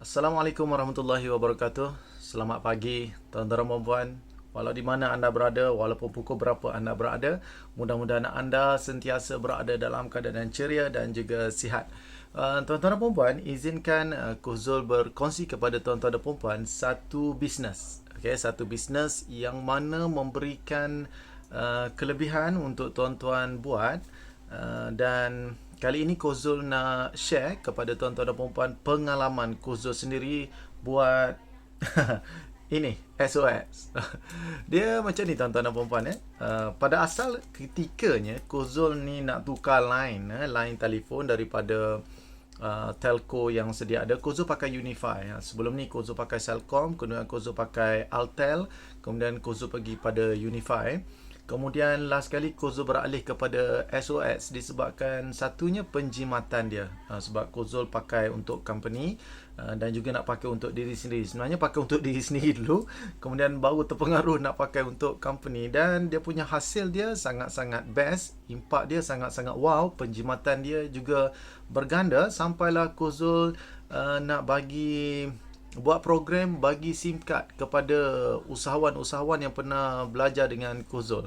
Assalamualaikum warahmatullahi wabarakatuh. Selamat pagi tuan-tuan dan puan-puan. Walau di mana anda berada, walaupun pukul berapa anda berada, mudah-mudahan anda sentiasa berada dalam keadaan ceria dan juga sihat. Tuan-tuan dan puan-puan, izinkan Kuzul berkongsi kepada tuan-tuan dan puan-puan satu bisnes. Okay, satu bisnes yang mana memberikan kelebihan untuk tuan-tuan buat. Dan kali ini Kozul nak share kepada tuan-tuan dan puan-puan pengalaman Kozul sendiri buat ini SOS. Dia macam ni tuan-tuan dan puan-puan pada asal ketikanya Kozul ni nak tukar line telefon daripada telco yang sedia ada. Kozul pakai Unify. Sebelum ni Kozul pakai Celcom, kemudian Kozul pakai Altel, kemudian Kozul pergi pada Unify. Kemudian last kali Kozul beralih kepada SOS disebabkan satunya penjimatan dia. Sebab Kozul pakai untuk company dan juga nak pakai untuk diri sendiri. Sebenarnya pakai untuk diri sendiri dulu, kemudian baru terpengaruh nak pakai untuk company, dan dia punya hasil dia sangat-sangat best, impak dia sangat-sangat wow, penjimatan dia juga berganda sampailah Kozul nak buat program bagi SIM card kepada usahawan-usahawan yang pernah belajar dengan Kozul.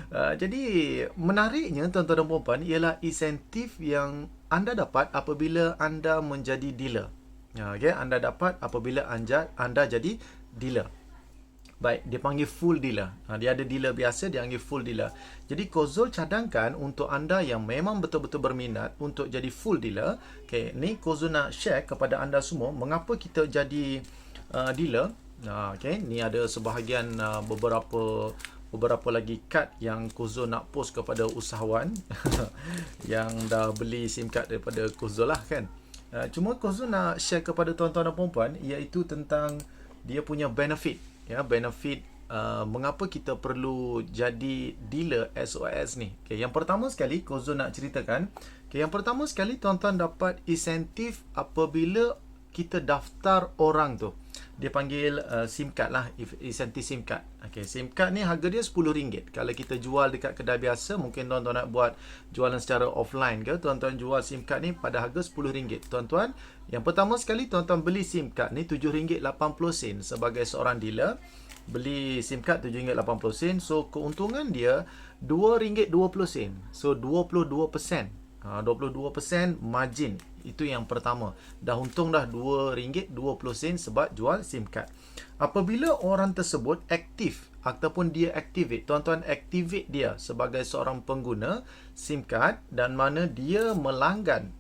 Jadi menariknya tuan-tuan dan puan-puan ialah insentif yang anda dapat apabila anda menjadi dealer. Okay, anda dapat apabila anda jadi dealer. Baik, dia panggil full dealer. Dia ada dealer biasa, dia panggil full dealer. Jadi Kozul cadangkan untuk anda yang memang betul-betul berminat untuk jadi full dealer. Okay, ni Kozul nak share kepada anda semua mengapa kita jadi dealer. Okay, ni ada sebahagian beberapa lagi kad yang Kozul nak post kepada usahawan yang dah beli SIM card daripada Kozul lah kan. Cuma Kozul nak share kepada tuan-tuan dan puan-puan iaitu tentang dia punya benefit. Benefit mengapa kita perlu jadi dealer SOS ni. Okay, yang pertama sekali Kozul nak ceritakan, yang pertama sekali tuan-tuan dapat insentif apabila kita daftar orang tu. Dia panggil SIM card lah, insentif SIM card. Okay, SIM card ni harga dia RM10. Kalau kita jual dekat kedai biasa, mungkin tuan-tuan nak buat jualan secara offline ke, tuan-tuan jual SIM card ni pada harga RM10. Tuan-tuan, yang pertama sekali tuan-tuan beli SIM card ni RM7.80 sebagai seorang dealer. Beli SIM card RM7.80. So keuntungan dia RM2.20. So 22%. 22% margin. Itu yang pertama. Dah untung dah RM2.20 sebab jual SIM card. Apabila orang tersebut aktif ataupun dia activate, tuan-tuan activate dia sebagai seorang pengguna SIM card dan mana dia melanggan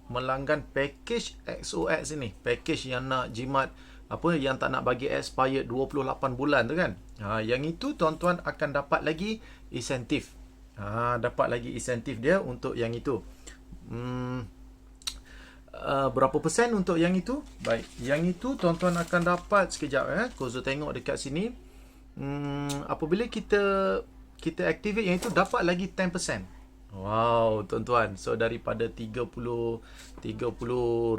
package XOX ini, package yang nak jimat yang tak nak bagi expired 28 bulan tu kan. Yang itu tuan-tuan akan dapat lagi insentif. Dapat lagi insentif dia untuk yang itu. Berapa persen untuk yang itu? Baik, yang itu tuan-tuan akan dapat sekejap Kozul tengok dekat sini. Apabila kita activate yang itu dapat lagi 10%. Wow, tuan-tuan. So daripada 30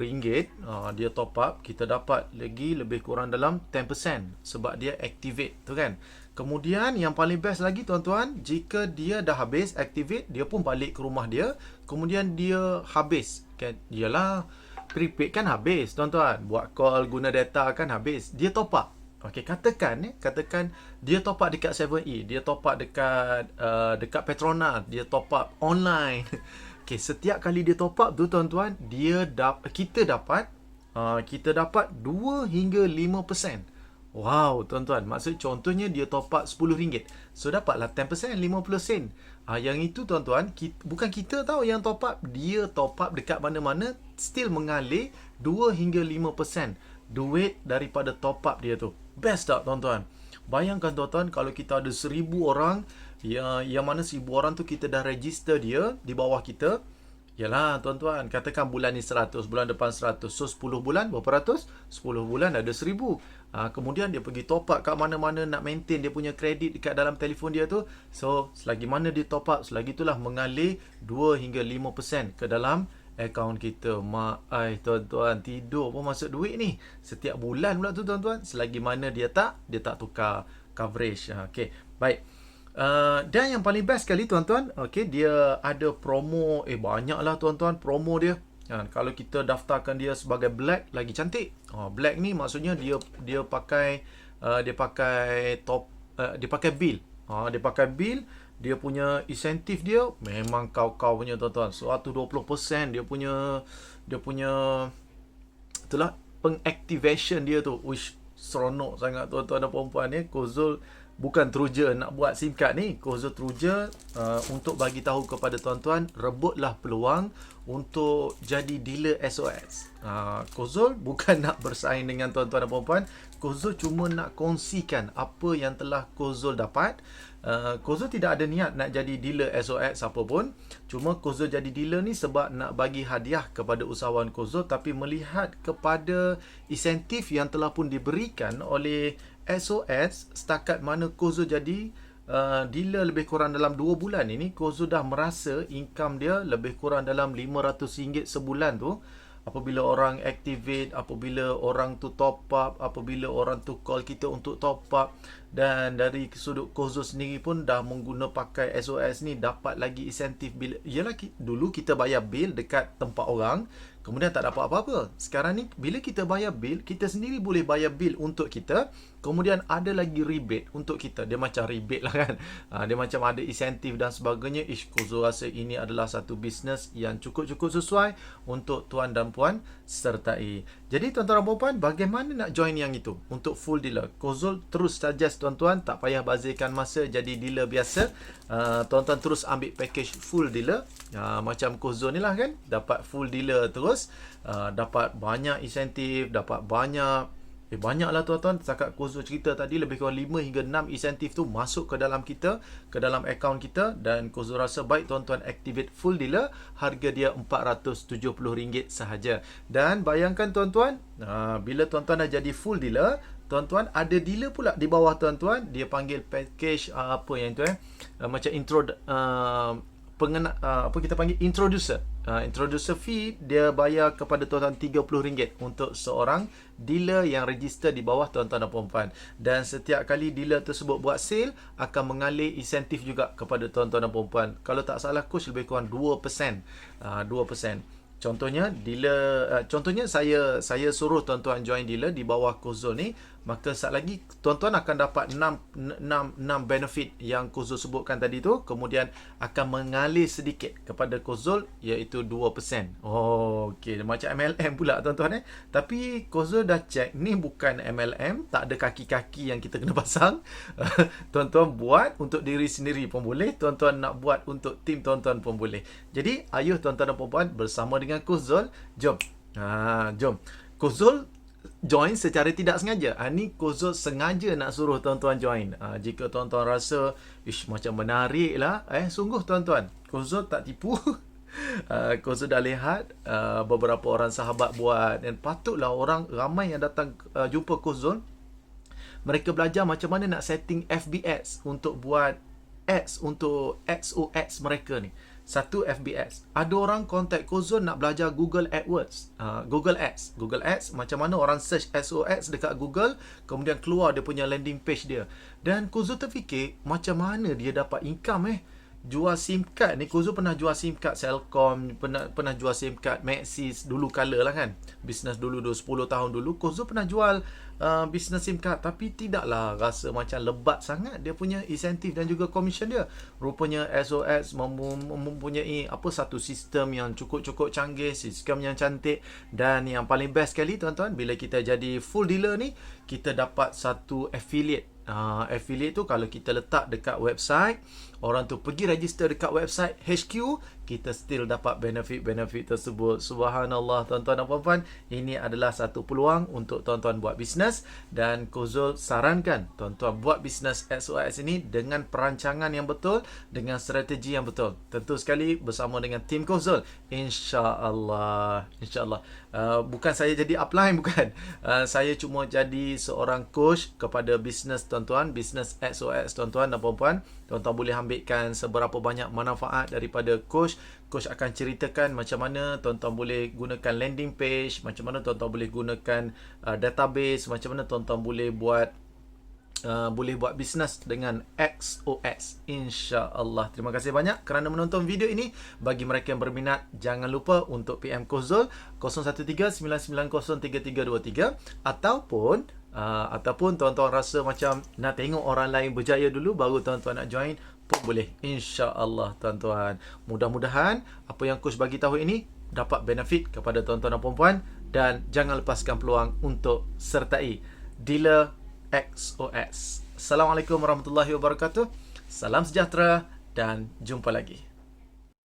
ringgit dia top up, kita dapat lagi lebih kurang dalam 10% sebab dia activate tu kan. Kemudian yang paling best lagi tuan-tuan, jika dia dah habis activate, dia pun balik ke rumah dia, kemudian dia habis kan. Yalah, prepaid kan habis tuan-tuan, buat call guna data kan habis, dia top up. Okey, katakan dia top up dekat 7E, dia top up dekat Petronas, dia top up online. Okey, setiap kali dia top up tu tuan-tuan, kita dapat 2 hingga 5%. Wow, tuan-tuan, maksud contohnya dia top up RM10. So dapatlah 10%, 50 sen. Yang itu tuan-tuan, bukan kita tahu yang top up, dia top up dekat mana-mana, still mengalir 2 hingga 5% duit daripada top up dia tu. Best tak tuan-tuan? Bayangkan tuan-tuan kalau kita ada 1,000 orang, yang mana 1,000 orang tu kita dah register dia di bawah kita. Yalah tuan-tuan, katakan bulan ni 100, bulan depan 100. So 10 bulan berapa ratus? 10 bulan ada 1,000. Kemudian dia pergi top up kat mana-mana nak maintain dia punya kredit dekat dalam telefon dia tu. So selagi mana dia top up, selagi itulah mengalir 2 hingga 5% ke dalam akaun kita. Tuan-tuan, tidur pun masuk duit ni setiap bulan pula tu tuan-tuan, selagi mana dia tak tukar coverage. Okay, baik. Dan yang paling best sekali tuan-tuan, okay, dia ada promo. Banyaklah tuan-tuan promo dia. Kalau kita daftarkan dia sebagai black, lagi cantik. Black ni maksudnya dia pakai dia pakai dia pakai bill. Dia pakai bill, dia punya insentif dia memang kau punya tuan-tuan. 120% dia punya itulah pengactivation dia tu. Uish, seronok sangat tuan-tuan dan puan-puan ni. Kozol bukan teruja nak buat SIM card ni. Kozol teruja untuk bagi tahu kepada tuan-tuan, rebutlah peluang untuk jadi dealer SOS. Kozol bukan nak bersaing dengan tuan-tuan dan puan-puan. Kozol cuma nak kongsikan apa yang telah Kozol dapat. Kozol tidak ada niat nak jadi dealer SOS apa pun. Cuma Kozol jadi dealer ni sebab nak bagi hadiah kepada usahawan Kozol, tapi melihat kepada insentif yang telah pun diberikan oleh SOS setakat mana Kozol jadi dealer lebih kurang dalam 2 bulan ini, Kozol dah merasa income dia lebih kurang dalam RM500 sebulan tu. Apabila orang activate, apabila orang tu top up, apabila orang tu call kita untuk top up, dan dari sudut Kozol sendiri pun dah mengguna pakai SOS ni dapat lagi insentif. Yalah, dulu kita bayar bil dekat tempat orang, kemudian tak dapat apa-apa. Sekarang ni bila kita bayar bil, kita sendiri boleh bayar bil untuk kita, kemudian ada lagi rebate untuk kita. Dia macam rebate lah kan. Dia macam ada insentif dan sebagainya. Kozol rasa ini adalah satu bisnes yang cukup-cukup sesuai untuk tuan dan puan sertai. Jadi tuan-tuan dan puan, bagaimana nak join yang itu untuk full dealer? Kozol terus suggest tuan-tuan, tak payah bazirkan masa jadi dealer biasa. Tuan-tuan terus ambil package full dealer. Macam Kozol ni lah kan, dapat full dealer terus, dapat banyak insentif, dapat banyak lah tuan-tuan. Setakat Kozol cerita tadi, lebih kurang 5 hingga 6 insentif tu masuk ke dalam kita, ke dalam akaun kita. Dan Kozol rasa baik tuan-tuan activate full dealer. Harga dia RM470 sahaja. Dan bayangkan tuan-tuan, bila tuan-tuan dah jadi full dealer, tuan-tuan ada dealer pula di bawah tuan-tuan. Dia panggil package apa yang tu macam intro, apa kita panggil introducer. Introducer fee dia bayar kepada tuan-tuan RM30 untuk seorang dealer yang register di bawah tuan-tuan dan puan-puan. Dan setiap kali dealer tersebut buat sale, akan mengalir insentif juga kepada tuan-tuan dan puan-puan. Kalau tak salah coach, lebih kurang 2%. 2%. Contohnya saya suruh tuan-tuan join dealer di bawah Kozol ni, maka saat lagi tuan-tuan akan dapat 6 benefit yang Kozol sebutkan tadi tu, kemudian akan mengalir sedikit kepada Kozol, iaitu 2%. Okey, macam MLM pula tuan-tuan Tapi Kozol dah check, ni bukan MLM, tak ada kaki-kaki yang kita kena pasang. Tuan-tuan buat untuk diri sendiri pun boleh, tuan-tuan nak buat untuk tim tuan-tuan pun boleh. Jadi ayuh tuan-tuan dan puan-puan bersama dengan Kozol, jom. Jom. Kozol join secara tidak sengaja. Ni Kozol sengaja nak suruh tuan-tuan join. Jika tuan-tuan rasa macam menarik lah, sungguh tuan-tuan, Kozol tak tipu. Kozol dah lihat beberapa orang sahabat buat, dan patutlah orang ramai yang datang jumpa Kozol, mereka belajar macam mana nak setting FBS untuk buat ads untuk SOS mereka ni. Satu FBS. Ada orang contact Kozol nak belajar Google AdWords. Google Ads, macam mana orang search SOS dekat Google, kemudian keluar dia punya landing page dia. Dan Kozol terfikir, macam mana dia dapat income jual SIM card ni. Kozol pernah jual SIM card Celcom, pernah jual SIM card Maxis dulu kala lah kan. Bisnes dulu 10 tahun dulu Kozol pernah jual bisnes SIM card, tapi tidaklah rasa macam lebat sangat dia punya insentif dan juga komisen dia. Rupanya SOS mempunyai satu sistem yang cukup-cukup canggih, sistem yang cantik, dan yang paling best sekali tuan-tuan, bila kita jadi full dealer ni, kita dapat satu affiliate. Affiliate tu kalau kita letak dekat website, orang tu pergi register dekat website HQ, kita still dapat benefit-benefit tersebut. Subhanallah tuan-tuan dan puan-puan, ini adalah satu peluang untuk tuan-tuan buat bisnes, dan Kozol sarankan tuan-tuan buat bisnes SOS ini dengan perancangan yang betul, dengan strategi yang betul. Tentu sekali bersama dengan tim Kozol, insya-Allah. Bukan saya jadi upline, bukan. Saya cuma jadi seorang coach kepada bisnes tuan-tuan, bisnes SOS tuan-tuan dan puan-puan. Tuan-tuan boleh ambilkan seberapa banyak manfaat daripada coach. Coach akan ceritakan macam mana tuan-tuan boleh gunakan landing page, macam mana tuan-tuan boleh gunakan database, macam mana tuan-tuan boleh buat boleh buat bisnes dengan XOS, insya-Allah. Terima kasih banyak kerana menonton video ini. Bagi mereka yang berminat, jangan lupa untuk PM Kozul 0139903323, ataupun tuan-tuan rasa macam nak tengok orang lain berjaya dulu baru tuan-tuan nak join pun boleh, insya-Allah tuan-tuan. Mudah-mudahan apa yang coach bagi tahu ini dapat benefit kepada tuan-tuan dan puan-puan, dan jangan lepaskan peluang untuk sertai dealer XOS. Assalamualaikum warahmatullahi wabarakatuh. Salam sejahtera dan jumpa lagi.